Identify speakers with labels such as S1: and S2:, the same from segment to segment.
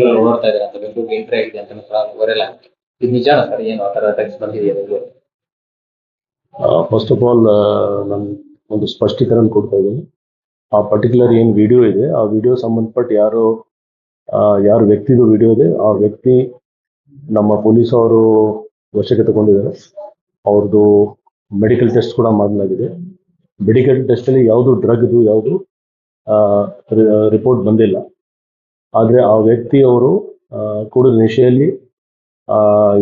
S1: ಟಿವಿಗಳಲ್ಲಿ ಓಡಾಡ್ತಾ ಇದ್ದಾರೆ ಅಂತ ಬೆಂಗಳೂರಿಗೆ ಎಂಟ್ರಿ ಆಗಿದೆ ಅಂತ ವೈರಲ್ ಆಗ್ತದೆ. ಇದು ನಿಜಾನ ಸರ್? ಏನು ಆ ಥರ ಟೆಕ್ಸ್ಟ್ ಬಂದಿದೆಯಾ ಬೆಂಗಳೂರು?
S2: ಫಸ್ಟ್ ಆಫ್ ಆಲ್ ನಾನು ಒಂದು ಸ್ಪಷ್ಟೀಕರಣ ಕೊಡ್ತಾ ಇದ್ದೀನಿ. ಆ ಪರ್ಟಿಕ್ಯುಲರ್ ಏನು ವಿಡಿಯೋ ಇದೆ, ಆ ವಿಡಿಯೋ ಸಂಬಂಧಪಟ್ಟ ಯಾರು ವ್ಯಕ್ತಿದು ವಿಡಿಯೋ ಇದೆ, ಆ ವ್ಯಕ್ತಿ ನಮ್ಮ ಪೊಲೀಸ್ ಅವರು ವಶಕ್ಕೆ ತಗೊಂಡಿದ್ದಾರೆ. ಅವ್ರದ್ದು ಮೆಡಿಕಲ್ ಟೆಸ್ಟ್ ಕೂಡ ಮಾಡಲಾಗಿದೆ. ಮೆಡಿಕಲ್ ಟೆಸ್ಟಲ್ಲಿ ಯಾವುದು ಡ್ರಗ್ದು ಯಾವುದು ರಿಪೋರ್ಟ್ ಬಂದಿಲ್ಲ. ಆದರೆ ಆ ವ್ಯಕ್ತಿಯವರು ಕುಡಿದ ನಿಶೆಯಲ್ಲಿ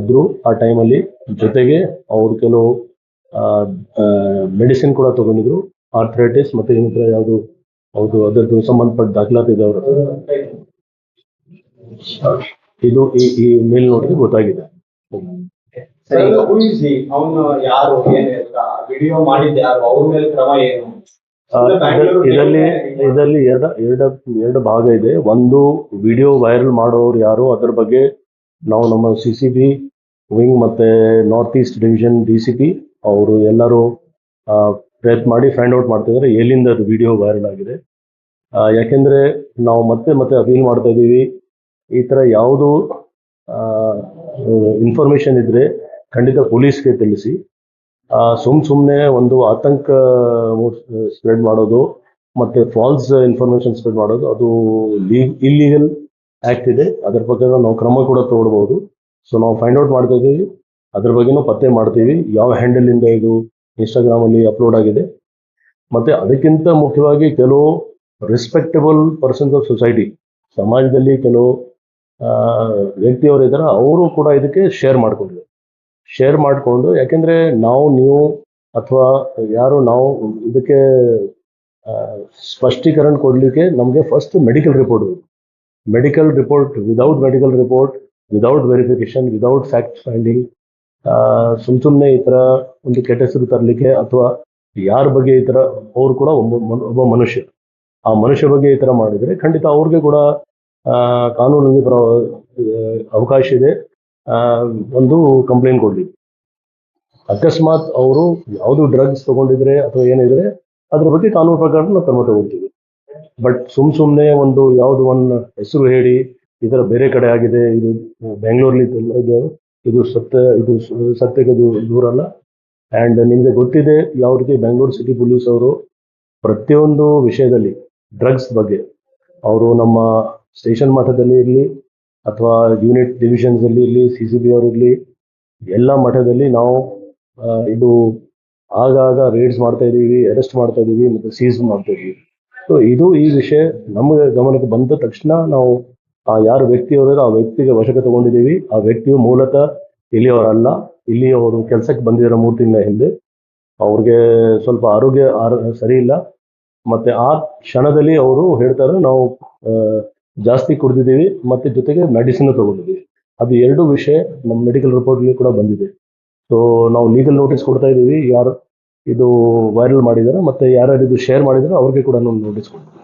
S2: ಇದ್ರು ಆ ಟೈಮಲ್ಲಿ. ಜೊತೆಗೆ ಅವ್ರು ಕೆಲವು ಮೆಡಿಸಿನ್ ಕೂಡ ತಗೊಂಡಿದ್ರು, ಆರ್ಥರೈಟಿಸ್ ಮತ್ತೆ ಇನ್ನಿತರ ಯಾವುದು ಹೌದು ಅದರದ್ದು ಸಂಬಂಧಪಟ್ಟ ದಾಖಲಾತಿ ಇದೆ ಅವರ. ಇದು ಈ ಮೇಲ್ ನೋಡಿದ್ರೆ ಗೊತ್ತಾಗಿದೆ. ಇದರಲ್ಲಿ ಎರಡು ಭಾಗ ಇದೆ. ಒಂದು ವಿಡಿಯೋ ವೈರಲ್ ಮಾಡೋರು ಯಾರು, ಅದ್ರ ಬಗ್ಗೆ ನಾವು ನಮ್ಮ CCB ವಿಂಗ್ ಮತ್ತೆ ನಾರ್ತ್ ಈಸ್ಟ್ ಡಿವಿಷನ್ DCP ಅವರು ಎಲ್ಲರೂ ಪ್ರಯತ್ನ ಮಾಡಿ ಫೈಂಡ್ ಔಟ್ ಮಾಡ್ತಿದ್ದಾರೆ ಎಲ್ಲಿಂದ ಅದು ವಿಡಿಯೋ ವೈರಲ್ ಆಗಿದೆ. ಯಾಕೆಂದ್ರೆ ನಾವು ಮತ್ತೆ ಅಪೀಲ್ ಮಾಡ್ತಾ ಇದ್ದೀವಿ, ಈ ಥರ ಯಾವುದು ಇನ್ಫಾರ್ಮೇಶನ್ ಇದ್ರೆ ಖಂಡಿತ ಪೊಲೀಸ್ಗೆ ತಿಳಿಸಿ. ಸುಮ್ಮನೆ ಒಂದು ಆತಂಕ ಸ್ಪ್ರೆಡ್ ಮಾಡೋದು ಮತ್ತೆ ಫಾಲ್ಸ್ ಇನ್ಫಾರ್ಮೇಶನ್ ಸ್ಪ್ರೆಡ್ ಮಾಡೋದು ಅದು ಇಲ್ಲೀಗಲ್ ಆಕ್ಟ್ ಇದೆ. ಅದರ ಪ್ರಕಾರ ನಾವು ಕ್ರಮ ಕೂಡ ತಗೊಳ್ಬಹುದು. ಸೊ ನಾವು ಫೈಂಡ್ ಔಟ್ ಮಾಡ್ತಾ ಇದ್ದೀವಿ, ಅದ್ರ ಬಗ್ಗೆನೂ ಪತ್ತೆ ಮಾಡ್ತೀವಿ ಯಾವ ಹ್ಯಾಂಡಲ್ ಇಂದ ಇದು ಇನ್ಸ್ಟಾಗ್ರಾಮ್ ಅಲ್ಲಿ ಅಪ್ಲೋಡ್ ಆಗಿದೆ. ಮತ್ತೆ ಅದಕ್ಕಿಂತ ಮುಖ್ಯವಾಗಿ ಕೆಲವು ರೆಸ್ಪೆಕ್ಟಬಲ್ ಪರ್ಸನ್ಸ್ ಆಫ್ ಸೊಸೈಟಿ, ಸಮಾಜದಲ್ಲಿ ಕೆಲವು ವ್ಯಕ್ತಿಯವರು ಇದ್ದಾರೆ, ಅವರು ಕೂಡ ಇದಕ್ಕೆ ಶೇರ್ ಮಾಡಿಕೊಂಡು ಯಾಕೆಂದ್ರೆ ನೀವು ಅಥವಾ ಯಾರು ನಾವು ಇದಕ್ಕೆ ಸ್ಪಷ್ಟೀಕರಣ ಕೊಡ್ಲಿಕ್ಕೆ ನಮಗೆ first medical report without medical report, without verification, without fact finding ಸುಮ್ಮನೆ ಈ ಥರ ಒಂದು ಕೆಟ್ಟ ಹೆಸರು ತರಲಿಕ್ಕೆ ಅಥವಾ ಯಾರ ಬಗ್ಗೆ ಈ ಥರ, ಅವ್ರು ಕೂಡ ಒಬ್ಬ ಮನುಷ್ಯ, ಆ ಮನುಷ್ಯ ಬಗ್ಗೆ ಈ ಥರ ಮಾಡಿದರೆ ಖಂಡಿತ ಅವ್ರಿಗೆ ಕೂಡ ಕಾನೂನಲ್ಲಿ ಅವಕಾಶ ಇದೆ ಒಂದು ಕಂಪ್ಲೇಂಟ್ ಕೊಡ್ಲಿಕ್ಕೆ. ಅಕಸ್ಮಾತ್ ಅವರು ಯಾವುದು ಡ್ರಗ್ಸ್ ತಗೊಂಡಿದ್ರೆ ಅಥವಾ ಏನಿದ್ರೆ ಅದ್ರ ಬಗ್ಗೆ ಕಾನೂನು ಪ್ರಕಾರ ನಾವು ಕ್ರಮ ತಗೊಳ್ತೀವಿ. ಬಟ್ ಸುಮ್ಮನೆ ಒಂದು ಹೆಸರು ಹೇಳಿ ಈ ಥರ ಬೇರೆ ಕಡೆ ಆಗಿದೆ, ಇದು ಬೆಂಗಳೂರಲ್ಲಿ ಇದು ಸತ್ಯಕ್ಕೆ ದೂರ ಅಲ್ಲ. ಆ್ಯಂಡ್ ನಿಮಗೆ ಗೊತ್ತಿದೆ ಯಾವ ರೀತಿ ಬೆಂಗಳೂರು ಸಿಟಿ ಪೊಲೀಸ್ ಅವರು ಪ್ರತಿಯೊಂದು ವಿಷಯದಲ್ಲಿ ಡ್ರಗ್ಸ್ ಬಗ್ಗೆ ಅವರು ನಮ್ಮ ಸ್ಟೇಷನ್ ಮಟ್ಟದಲ್ಲಿ ಇರಲಿ ಅಥವಾ ಯೂನಿಟ್ ಡಿವಿಷನ್ಸ್ ಅಲ್ಲಿ ಇರಲಿ, CCB ಅವರು ಇರಲಿ, ಎಲ್ಲ ಮಟ್ಟದಲ್ಲಿ ನಾವು ಇದು ಆಗಾಗ ರೇಡ್ಸ್ ಮಾಡ್ತಾ ಇದ್ದೀವಿ, ಅರೆಸ್ಟ್ ಮಾಡ್ತಾ ಇದ್ದೀವಿ ಮತ್ತು ಸೀಸ್ ಮಾಡ್ತಾ ಇದ್ದೀವಿ. ಸೊ ಈ ವಿಷಯ ನಮಗೆ ಗಮನಕ್ಕೆ ಬಂದ ತಕ್ಷಣ ನಾವು ಯಾರು ವ್ಯಕ್ತಿಯವರು ಆ ವ್ಯಕ್ತಿಗೆ ವಶಕ್ಕೆ ತಗೊಂಡಿದ್ದೀವಿ. ಆ ವ್ಯಕ್ತಿಯು ಮೂಲತಃ ಇಲ್ಲಿಯವರಲ್ಲ, ಇಲ್ಲಿ ಅವರು ಕೆಲಸಕ್ಕೆ ಬಂದಿರೋ 3 ತಿಂಗಳ ಹಿಂದೆ. ಅವ್ರಿಗೆ ಸ್ವಲ್ಪ ಆರೋಗ್ಯ ಸರಿ ಇಲ್ಲ, ಮತ್ತೆ ಆ ಕ್ಷಣದಲ್ಲಿ ಅವರು ಹೇಳ್ತಾರೆ ನಾವು ಜಾಸ್ತಿ ಕುಡಿದಿದ್ದೀವಿ ಮತ್ತೆ ಜೊತೆಗೆ ಮೆಡಿಸಿನ್ ತಗೊಂಡಿದ್ದೀವಿ. ಅದು 2 ವಿಷಯ ನಮ್ಮ ಮೆಡಿಕಲ್ ರಿಪೋರ್ಟ್ಲಿ ಕೂಡ ಬಂದಿದೆ. ಸೊ ನಾವು ಲೀಗಲ್ ನೋಟಿಸ್ ಕೊಡ್ತಾ ಇದ್ದೀವಿ, ಯಾರು ಇದು ವೈರಲ್ ಮಾಡಿದ್ದಾರೆ ಮತ್ತೆ ಯಾರ್ಯಾರು ಇದು ಶೇರ್ ಮಾಡಿದ್ದಾರೆ ಅವ್ರಿಗೆ ಕೂಡ ನಾವು ನೋಟಿಸ್ ಕೊಡ್ತೀವಿ.